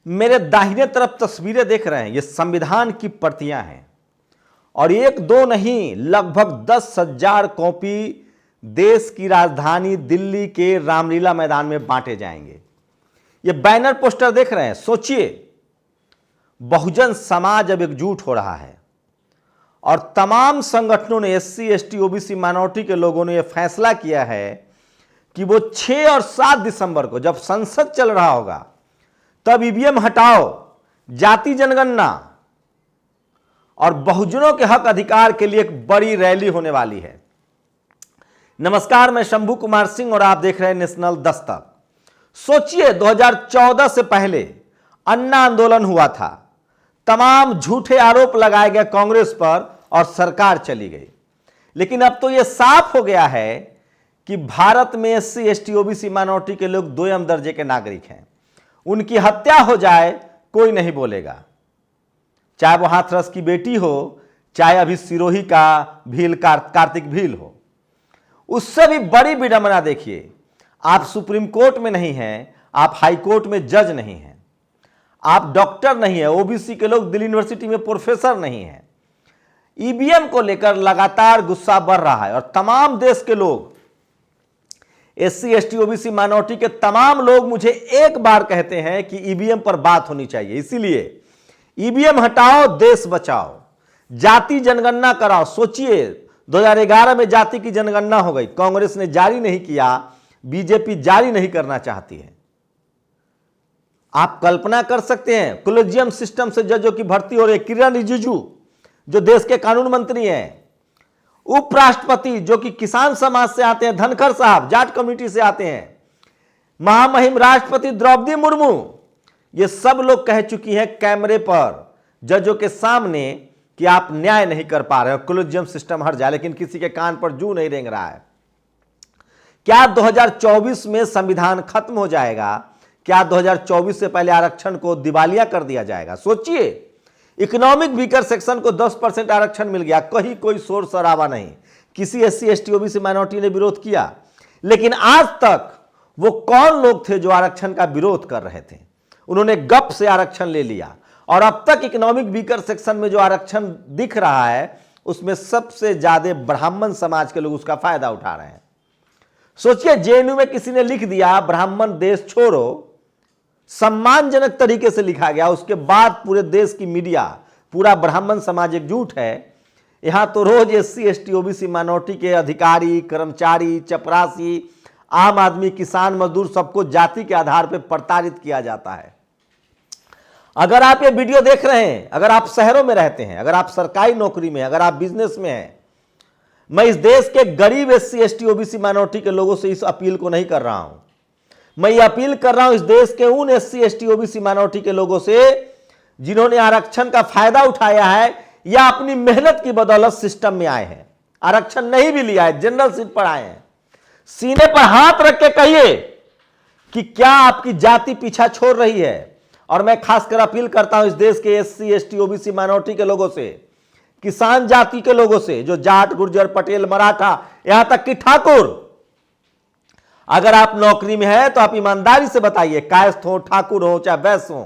मेरे दाहिने तरफ तस्वीरें देख रहे हैं, ये संविधान की प्रतियां हैं और एक दो नहीं, लगभग 10,000 कॉपी देश की राजधानी दिल्ली के रामलीला मैदान में बांटे जाएंगे। ये बैनर पोस्टर देख रहे हैं, सोचिए बहुजन समाज अब एकजुट हो रहा है और तमाम संगठनों ने, एससी एसटी ओबीसी माइनॉरिटी के लोगों ने यह फैसला किया है कि वो 6 और 7 दिसंबर को जब संसद चल रहा होगा तब ईवीएम हटाओ, जाति जनगणना और बहुजनों के हक अधिकार के लिए एक बड़ी रैली होने वाली है। नमस्कार, मैं शंभू कुमार सिंह और आप देख रहे हैं नेशनल दस्तक। सोचिए 2014 से पहले अन्ना आंदोलन हुआ था, तमाम झूठे आरोप लगाए गए कांग्रेस पर और सरकार चली गई। लेकिन अब तो यह साफ हो गया है कि भारत में एससी एसटी ओबीसी माइनॉरिटी के लोग दोयम दर्जे के नागरिक हैं। उनकी हत्या हो जाए कोई नहीं बोलेगा, चाहे वो हाथरस की बेटी हो, चाहे अभी सिरोही का भील कार्तिक भील हो। उससे भी बड़ी विडंबना देखिए, आप सुप्रीम कोर्ट में नहीं हैं, आप हाई कोर्ट में जज नहीं हैं, आप डॉक्टर नहीं है, ओबीसी के लोग दिल्ली यूनिवर्सिटी में प्रोफेसर नहीं हैं। ईवीएम को लेकर लगातार गुस्सा बढ़ रहा है और तमाम देश के लोग, एससी एसटी ओबीसी माइनॉरिटी के तमाम लोग मुझे एक बार कहते हैं कि ईवीएम पर बात होनी चाहिए। इसीलिए ईवीएम हटाओ, देश बचाओ, जाति जनगणना कराओ। सोचिए 2011 में जाति की जनगणना हो गई, कांग्रेस ने जारी नहीं किया, बीजेपी जारी नहीं करना चाहती है। आप कल्पना कर सकते हैं कॉलेजियम सिस्टम से जजों की भर्ती हो रही है। किरण रिजिजू जो देश के कानून मंत्री हैं, उपराष्ट्रपति जो कि किसान समाज से आते हैं, धनखड़ साहब जाट कम्युनिटी से आते हैं, महामहिम राष्ट्रपति द्रौपदी मुर्मू, ये सब लोग कह चुकी हैं कैमरे पर जजों के सामने कि आप न्याय नहीं कर पा रहे हो, कॉलेजियम सिस्टम हट जाए। लेकिन किसी के कान पर जू नहीं रेंग रहा है। क्या 2024 में संविधान खत्म हो जाएगा? क्या 2024 से पहले आरक्षण को दिवालिया कर दिया जाएगा? सोचिए इकोनॉमिक वीकर सेक्शन को 10% आरक्षण मिल गया, कहीं कोई शोर शराबा नहीं, किसी एससी एसटी ओबीसी माइनॉरिटी ने विरोध किया। लेकिन आज तक वो कौन लोग थे जो आरक्षण का विरोध कर रहे थे? उन्होंने गप से आरक्षण ले लिया और अब तक इकोनॉमिक वीकर सेक्शन में जो आरक्षण दिख रहा है उसमें सबसे ज्यादा ब्राह्मण समाज के लोग उसका फायदा उठा रहे हैं। सोचिए जेएनयू में किसी ने लिख दिया ब्राह्मण देश छोड़ो, सम्मानजनक तरीके से लिखा गया, उसके बाद पूरे देश की मीडिया, पूरा ब्राह्मण समाज एकजुट है। यहां तो रोज एससी एसटी ओबीसी माइनॉरिटी के अधिकारी, कर्मचारी, चपरासी, आम आदमी, किसान, मजदूर सबको जाति के आधार पर प्रताड़ित किया जाता है। अगर आप ये वीडियो देख रहे हैं, अगर आप शहरों में रहते हैं, अगर आप सरकारी नौकरी में, अगर आप बिजनेस में हैं, मैं इस देश के गरीब एससी एसटी ओबीसी माइनॉरिटी के लोगों से इस अपील को नहीं कर रहा हूं। मैं ये अपील कर रहा हूं इस देश के उन एससी एसटी ओबीसी माइनॉरिटी के लोगों से जिन्होंने आरक्षण का फायदा उठाया है या अपनी मेहनत की बदौलत सिस्टम में आए हैं, आरक्षण नहीं भी लिया है, जनरल सीट पर आए हैं। सीने पर हाथ रख के कहिए कि क्या आपकी जाति पीछा छोड़ रही है। और मैं खासकर अपील करता हूं इस देश के एससी एसटी ओबीसी माइनॉरिटी के लोगों से, किसान जाति के लोगों से, जो जाट, गुर्जर, पटेल, मराठा, यहां तक कि ठाकुर। अगर आप नौकरी में हैं तो आप ईमानदारी से बताइए, कायस्थ हो, ठाकुर हो, चाहे वैश्य हो,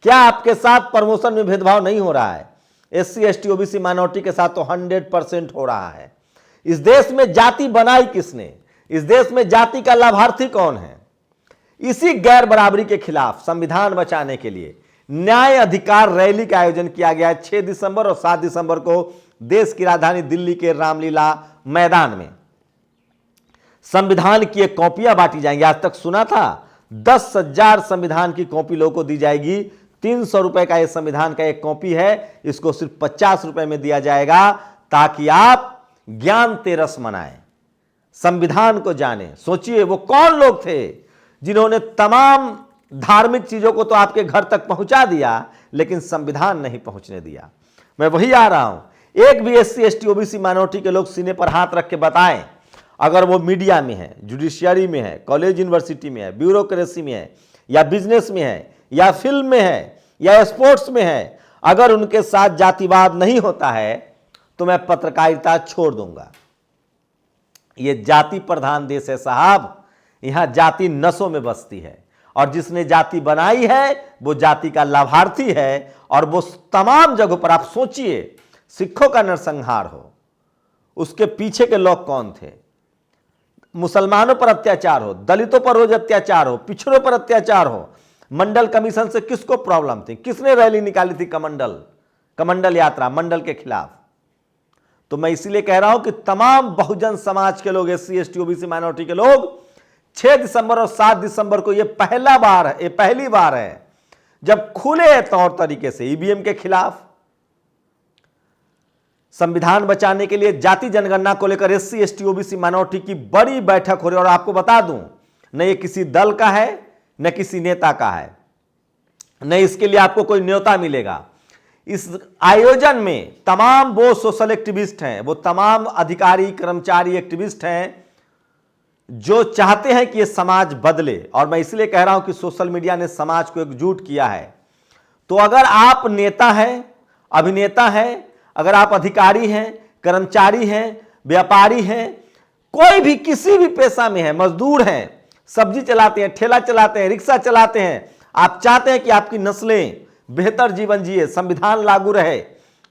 क्या आपके साथ प्रमोशन में भेदभाव नहीं हो रहा है? एससी एसटी ओबीसी माइनॉरिटी के साथ तो 100% हो रहा है। इस देश में जाति बनाई किसने? इस देश में जाति का लाभार्थी कौन है? इसी गैर बराबरी के खिलाफ संविधान बचाने के लिए न्याय अधिकार रैली का आयोजन किया गया है 6 दिसंबर और 7 दिसंबर को देश की राजधानी दिल्ली के रामलीला मैदान में। संविधान की एक कॉपियां बांटी जाएंगी। आज तक सुना था 10,000 संविधान की कॉपी लोगों को दी जाएगी। 300 रुपए का यह संविधान का एक कॉपी है, इसको सिर्फ 50 रुपए में दिया जाएगा ताकि आप ज्ञान तेरस मनाएं, संविधान को जानें। सोचिए वो कौन लोग थे जिन्होंने तमाम धार्मिक चीजों को तो आपके घर तक पहुंचा दिया लेकिन संविधान नहीं पहुंचने दिया। मैं वही आ रहा हूं, एक भी एससी एसटी ओबीसी माइनॉरिटी के लोग सीने पर हाथ रख के बताएं, अगर वो मीडिया में है, जुडिशियरी में है, कॉलेज यूनिवर्सिटी में है, ब्यूरोक्रेसी में है, या बिजनेस में है, या फिल्म में है, या स्पोर्ट्स में है, अगर उनके साथ जातिवाद नहीं होता है तो मैं पत्रकारिता छोड़ दूंगा। ये जाति प्रधान देश है साहब, यहां जाति नसों में बसती है और जिसने जाति बनाई है वो जाति का लाभार्थी है। और वो तमाम जगहों पर आप सोचिए, सिखों का नरसंहार हो, उसके पीछे के लोग कौन थे? मुसलमानों पर अत्याचार हो, दलितों पर रोज अत्याचार हो, पिछड़ों पर अत्याचार हो, मंडल कमीशन से किसको प्रॉब्लम थी? किसने रैली निकाली थी कमंडल यात्रा मंडल के खिलाफ? तो मैं इसीलिए कह रहा हूं कि तमाम बहुजन समाज के लोग, SC ST OBC माइनॉरिटी के लोग 6 दिसंबर और 7 दिसंबर को, ये पहली बार है जब खुले तौर तरीके से EVM के खिलाफ, संविधान बचाने के लिए, जाति जनगणना को लेकर SC ST OBC माइनॉरिटी की बड़ी बैठक हो रही है। और आपको बता दूं, न ये किसी दल का है, न किसी नेता का है, न इसके लिए आपको कोई न्योता मिलेगा। इस आयोजन में तमाम वो सोशल एक्टिविस्ट हैं, वो तमाम अधिकारी कर्मचारी एक्टिविस्ट हैं जो चाहते हैं कि ये समाज बदले। और मैं इसलिए कह रहा हूं कि सोशल मीडिया ने समाज को एकजुट किया है। तो अगर आप नेता हैं, अभिनेता हैं, अगर आप अधिकारी हैं, कर्मचारी हैं, व्यापारी हैं, कोई भी किसी भी पेशा में है, मजदूर हैं, सब्जी चलाते हैं, ठेला चलाते हैं, रिक्शा चलाते हैं, आप चाहते हैं कि आपकी नस्लें बेहतर जीवन जिए, संविधान लागू रहे,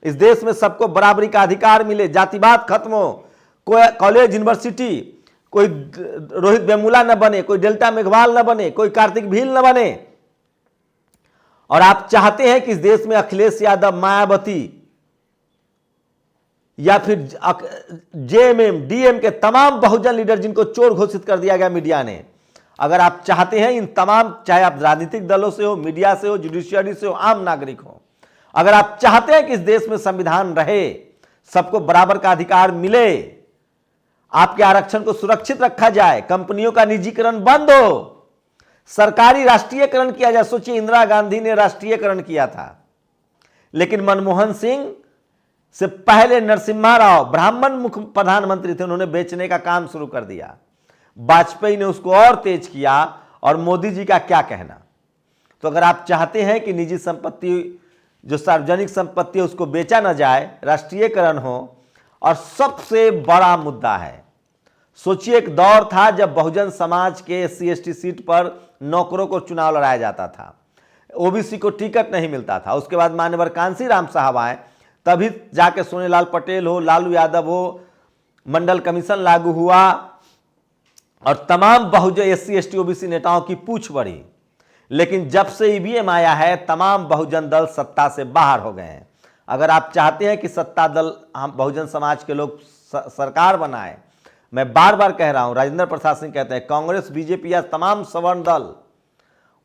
इस देश में सबको बराबरी का अधिकार मिले, जातिवाद खत्म हो, कोई कॉलेज यूनिवर्सिटी, कोई रोहित वेमुला न बने, कोई डेल्टा मेघवाल न बने, कोई कार्तिक भील न बने, और आप चाहते हैं कि इस देश में अखिलेश यादव, मायावती या फिर JMM DM के तमाम बहुजन लीडर जिनको चोर घोषित कर दिया गया मीडिया ने, अगर आप चाहते हैं इन तमाम, चाहे आप राजनीतिक दलों से हो, मीडिया से हो, जुडिशियरी से हो, आम नागरिक हो, अगर आप चाहते हैं कि इस देश में संविधान रहे, सबको बराबर का अधिकार मिले, आपके आरक्षण को सुरक्षित रखा जाए, कंपनियों का निजीकरण बंद हो, सरकारी राष्ट्रीयकरण किया जाए। सोचिए, इंदिरा गांधी ने राष्ट्रीयकरण किया था, लेकिन मनमोहन सिंह से पहले नरसिम्हा राव, ब्राह्मण मुख्य प्रधानमंत्री थे, उन्होंने बेचने का काम शुरू कर दिया। वाजपेयी ने उसको और तेज किया, और मोदी जी का क्या कहना। तो अगर आप चाहते हैं कि निजी संपत्ति, जो सार्वजनिक संपत्ति है, उसको बेचा ना जाए, राष्ट्रीयकरण हो, और सबसे बड़ा मुद्दा है, सोचिए एक दौर था जब बहुजन समाज के SC ST सीट पर नौकरों को चुनाव लड़ाया जाता था, OBC को टिकट नहीं मिलता था। उसके बाद मान्यवर कांसी राम साहब आए, तभी जाके सोनेलाल पटेल हो, लालू यादव हो, मंडल कमीशन लागू हुआ, और तमाम बहुजन SC ST OBC नेताओं की पूछ बढ़ी। लेकिन जब से EVM आया है, तमाम बहुजन दल सत्ता से बाहर हो गए हैं। अगर आप चाहते हैं कि सत्ता दल, हम बहुजन समाज के लोग सरकार बनाए, मैं बार बार कह रहा हूं, राजेंद्र प्रसाद सिंह कहते हैं, कांग्रेस, BJP या तमाम सवर्ण दल,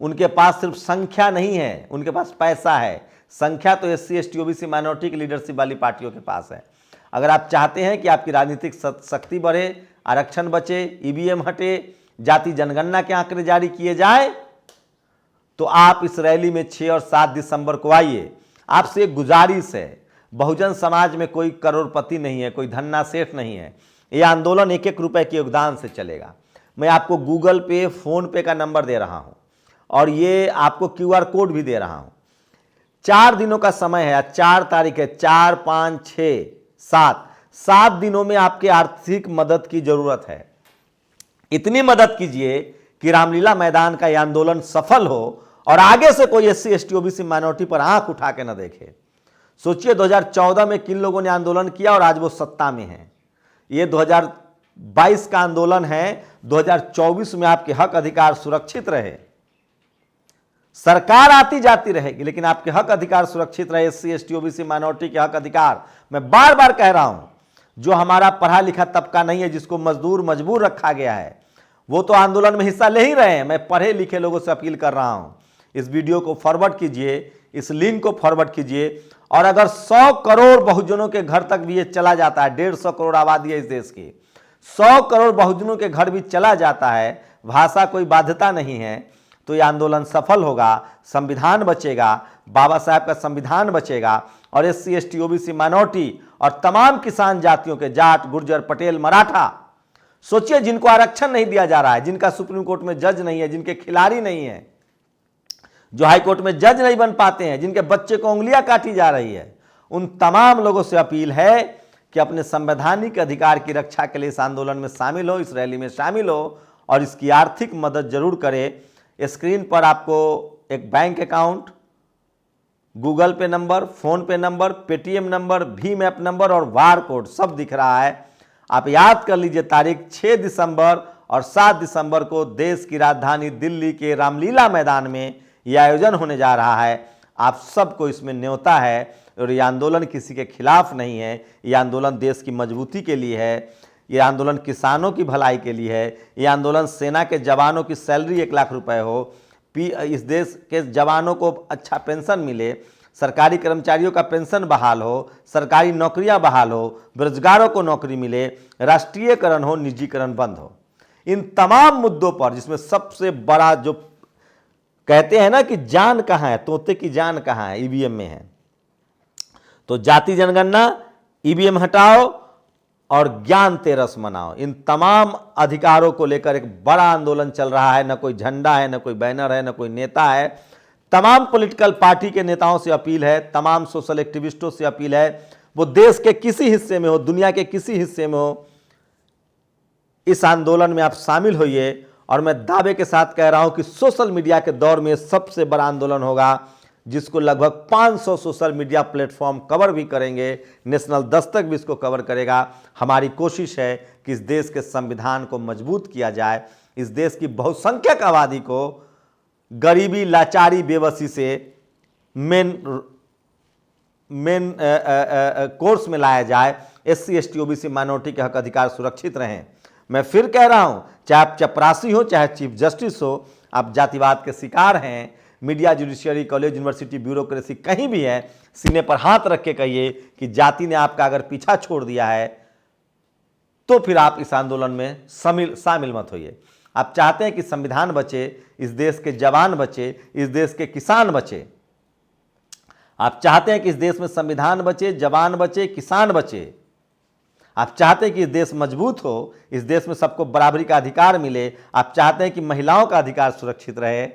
उनके पास सिर्फ संख्या नहीं है, उनके पास पैसा है। संख्या तो SC ST OBC माइनॉरिटी की लीडरशिप वाली पार्टियों के पास है। अगर आप चाहते हैं कि आपकी राजनीतिक शक्ति बढ़े, आरक्षण बचे, EVM हटे, जाति जनगणना के आंकड़े जारी किए जाए, तो आप इस रैली में 6 और 7 दिसंबर को आइए। आपसे एक गुजारिश है, बहुजन समाज में कोई करोड़पति नहीं है, कोई धन्ना सेठ नहीं है। यह आंदोलन 1-1 रुपए के योगदान से चलेगा। मैं आपको गूगल पे, फोन पे का नंबर दे रहा हूं, और ये आपको QR कोड भी दे रहा हूं। 4 दिनों का समय है, 4 तारीख है, 4, 5, 6, 7 दिनों में आपके आर्थिक मदद की जरूरत है। इतनी मदद कीजिए कि रामलीला मैदान का यह आंदोलन सफल हो, और आगे से कोई SC ST OBC माइनॉरिटी पर आंख उठा के न देखे। सोचिए 2014 में किन लोगों ने आंदोलन किया, और आज वो सत्ता में हैं। ये 2022 का आंदोलन है, 2024 में आपके हक अधिकार सुरक्षित रहे। सरकार आती जाती रहेगी, लेकिन आपके हक अधिकार सुरक्षित रहे। SC ST OBC माइनॉरिटी के हक अधिकार, मैं बार बार कह रहा हूं, जो हमारा पढ़ा लिखा तबका नहीं है, जिसको मजदूर मजबूर रखा गया है, वो तो आंदोलन में हिस्सा ले ही रहे हैं। मैं पढ़े लिखे लोगों से अपील कर रहा हूं, इस वीडियो को फॉरवर्ड कीजिए, इस लिंक को फॉरवर्ड कीजिए। और अगर 100 करोड़ बहुजनों के घर तक भी ये चला जाता है, 150 करोड़ आबादी है इस देश की, 100 करोड़ बहुजनों के घर भी चला जाता है, भाषा कोई बाध्यता नहीं है, तो यह आंदोलन सफल होगा, संविधान बचेगा, बाबा साहब का संविधान बचेगा, और SC ST OBC माइनॉरिटी और तमाम किसान जातियों के, जाट, गुर्जर, पटेल, मराठा, सोचिए जिनको आरक्षण नहीं दिया जा रहा है, जिनका सुप्रीम कोर्ट में जज नहीं है, जिनके खिलाड़ी नहीं है, जो हाई कोर्ट में जज नहीं बन पाते हैं, जिनके बच्चे को उंगलियां काटी जा रही है, उन तमाम लोगों से अपील है कि अपने संवैधानिक अधिकार की रक्षा के लिए इस आंदोलन में शामिल हो, इस रैली में शामिल हो, और इसकी आर्थिक मदद जरूर करें। स्क्रीन पर आपको एक बैंक अकाउंट, गूगल पे नंबर, फोन पे number, Paytm number, Bhim app number और बार कोड सब दिख रहा है। आप याद कर लीजिए तारीख 6 दिसंबर और 7 दिसंबर को देश की राजधानी दिल्ली के रामलीला मैदान में यह आयोजन होने जा रहा है। आप सबको इसमें न्योता है और ये आंदोलन किसी के खिलाफ नहीं है, ये आंदोलन देश की मजबूती के लिए है, ये आंदोलन किसानों की भलाई के लिए है, ये आंदोलन सेना के जवानों की सैलरी 1 लाख रुपए हो, इस देश के जवानों को अच्छा पेंशन मिले, सरकारी कर्मचारियों का पेंशन बहाल हो, सरकारी नौकरियां बहाल हो, बेरोजगारों को नौकरी मिले, राष्ट्रीयकरण हो, निजीकरण बंद हो। इन तमाम मुद्दों पर जिसमें सबसे बड़ा जो कहते हैं ना कि जान कहाँ है, तोते की जान कहाँ है, ईवीएम में है। तो जाति जनगणना, ईवीएम हटाओ और ज्ञान तेरस मनाओ, इन तमाम अधिकारों को लेकर एक बड़ा आंदोलन चल रहा है। न कोई झंडा है, न कोई बैनर है, न कोई नेता है। तमाम पॉलिटिकल पार्टी के नेताओं से अपील है, तमाम सोशल एक्टिविस्टों से अपील है, वो देश के किसी हिस्से में हो, दुनिया के किसी हिस्से में हो, इस आंदोलन में आप शामिल होइए। और मैं दावे के साथ कह रहा हूं कि सोशल मीडिया के दौर में सबसे बड़ा आंदोलन होगा, जिसको लगभग 500 सोशल मीडिया प्लेटफॉर्म कवर भी करेंगे, नेशनल दस्तक भी इसको कवर करेगा। हमारी कोशिश है कि इस देश के संविधान को मजबूत किया जाए, इस देश की बहुसंख्यक आबादी को गरीबी, लाचारी, बेबसी से मेन कोर्स में लाया जाए, SC ST OBC माइनॉरिटी के हक अधिकार सुरक्षित रहें। मैं फिर कह रहा हूं, चाहे आप चपरासी हो, चाहे चीफ जस्टिस हो, आप जातिवाद के शिकार हैं, media, judiciary, college, university, bureaucracy कहीं भी है, सीने पर हाथ रख के कहिए कि जाति ने आपका अगर पीछा छोड़ दिया है तो फिर आप इस आंदोलन में शामिल मत होइए। आप चाहते हैं कि संविधान बचे, इस देश के जवान बचे, इस देश के किसान बचे। आप चाहते हैं कि इस देश में संविधान बचे, जवान बचे, किसान बचे। आप चाहते हैं कि इस देश मजबूत हो, इस देश में सबको बराबरी का अधिकार मिले। आप चाहते हैं कि महिलाओं का अधिकार सुरक्षित रहे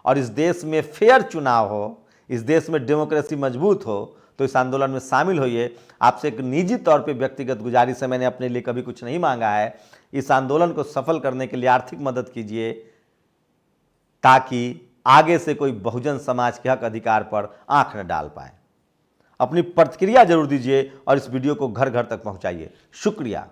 और इस देश में फेयर चुनाव हो, इस देश में डेमोक्रेसी मजबूत हो। तो इस आंदोलन में शामिल होइए। आपसे एक निजी तौर पे व्यक्तिगत गुजारिश है, मैंने अपने लिए कभी कुछ नहीं मांगा है। इस आंदोलन को सफल करने के लिए आर्थिक मदद कीजिए, ताकि आगे से कोई बहुजन समाज के हक अधिकार पर आंख न डाल पाए। अपनी प्रतिक्रिया जरूर दीजिए और इस वीडियो को घर घर तक पहुंचाइए। शुक्रिया।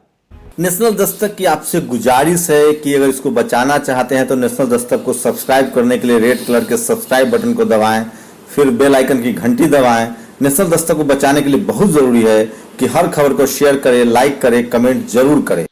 नेशनल दस्तक की आपसे गुजारिश है कि अगर इसको बचाना चाहते हैं तो नेशनल दस्तक को सब्सक्राइब करने के लिए रेड कलर के सब्सक्राइब बटन को दबाएं, फिर बेल आइकन की घंटी दबाएं। नेशनल दस्तक को बचाने के लिए बहुत जरूरी है कि हर खबर को शेयर करें, लाइक करें, कमेंट जरूर करें।